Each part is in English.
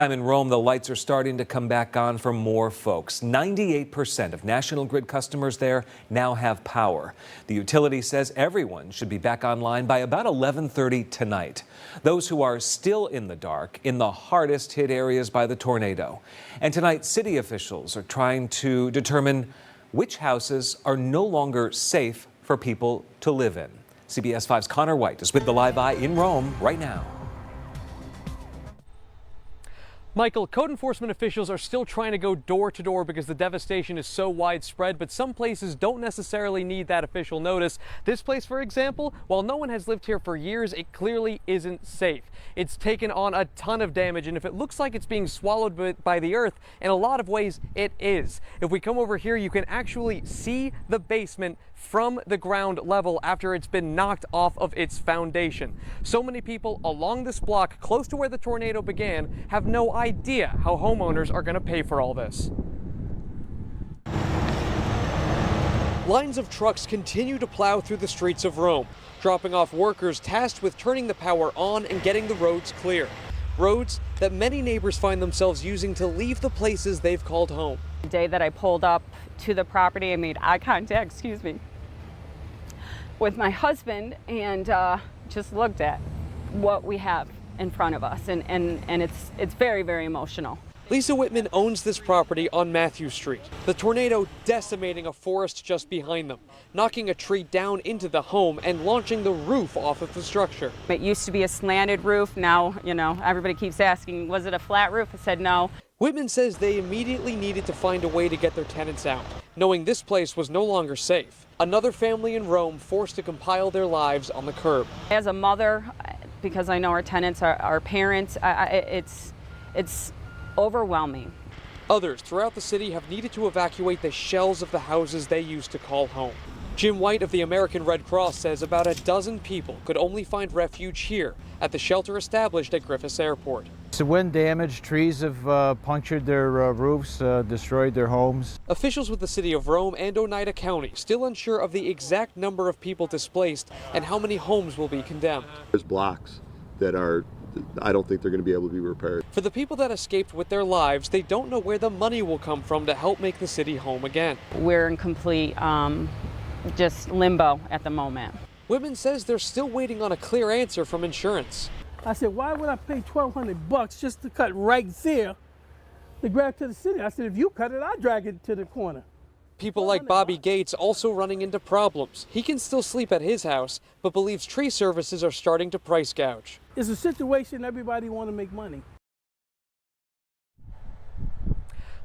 I'm in Rome. The lights are starting to come back on for more folks. 98% of National Grid customers there now have power. The utility says everyone should be back online by about 11:30 tonight. Those who are still in the dark in the hardest hit areas by the tornado. And tonight, city officials are trying to determine which houses are no longer safe for people to live in. CBS 5's Connor White is with the Live Eye in Rome right now. Michael, code enforcement officials are still trying to go door to door because the devastation is so widespread, but some places don't necessarily need that official notice. This place, for example, while no one has lived here for years, it clearly isn't safe. It's taken on a ton of damage, and if it looks like it's being swallowed by the earth, in a lot of ways, it is. If we come over here, you can actually see the basement from the ground level after it's been knocked off of its foundation. So many people along this block, close to where the tornado began, have no idea how homeowners are going to pay for all this. Lines of trucks continue to plow through the streets of Rome, dropping off workers tasked with turning the power on and getting the roads clear. Roads that many neighbors find themselves using to leave the places they've called home. The day that I pulled up to the property, I made eye contact, with my husband and just looked at what we have in front of us, and it's very, very emotional. Lisa Whitman owns this property on Matthew Street. The tornado decimating a forest just behind them, knocking a tree down into the home and launching the roof off of the structure. It used to be a slanted roof. Now, everybody keeps asking, was it a flat roof? I said no. Whitman says they immediately needed to find a way to get their tenants out, knowing this place was no longer safe. Another family in Rome forced to compile their lives on the curb. As a mother, because I know our tenants are our parents, it's overwhelming. Others throughout the city have needed to evacuate the shells of the houses they used to call home. Jim White of the American Red Cross says about a dozen people could only find refuge here at the shelter established at Griffiths Airport. So wind damage, trees have punctured their roofs, destroyed their homes. Officials with the city of Rome and Oneida County still unsure of the exact number of people displaced and how many homes will be condemned. There's blocks that I don't think they're going to be able to be repaired. For the people that escaped with their lives, they don't know where the money will come from to help make the city home again. We're in complete just limbo at the moment. Whitman says they're still waiting on a clear answer from insurance. I said, why would I pay $1,200 just to cut right there to drag to the city? I said, if you cut it, I'll drag it to the corner. People like Bobby Gates also running into problems. He can still sleep at his house, but believes tree services are starting to price gouge. It's a situation everybody want to make money.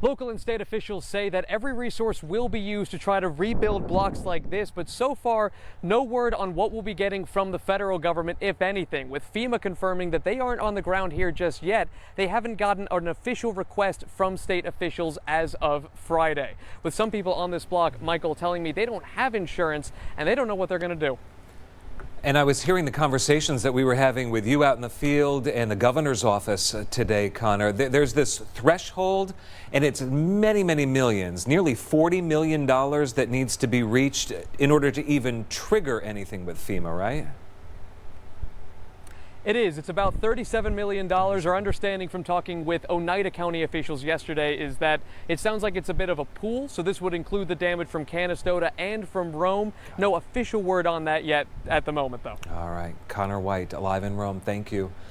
Local and state officials say that every resource will be used to try to rebuild blocks like this, but so far, no word on what we'll be getting from the federal government, if anything. With FEMA confirming that they aren't on the ground here just yet, they haven't gotten an official request from state officials as of Friday. With some people on this block, Michael, telling me they don't have insurance and they don't know what they're going to do. And I was hearing the conversations that we were having with you out in the field and the governor's office today, Connor. There's this threshold, and it's many, many millions, nearly $40 million that needs to be reached in order to even trigger anything with FEMA, right? It is. It's about $37 million. Our understanding from talking with Oneida County officials yesterday is that it sounds like it's a bit of a pool, so this would include the damage from Canastota and from Rome. No official word on that yet at the moment, though. All right. Connor White, live in Rome. Thank you.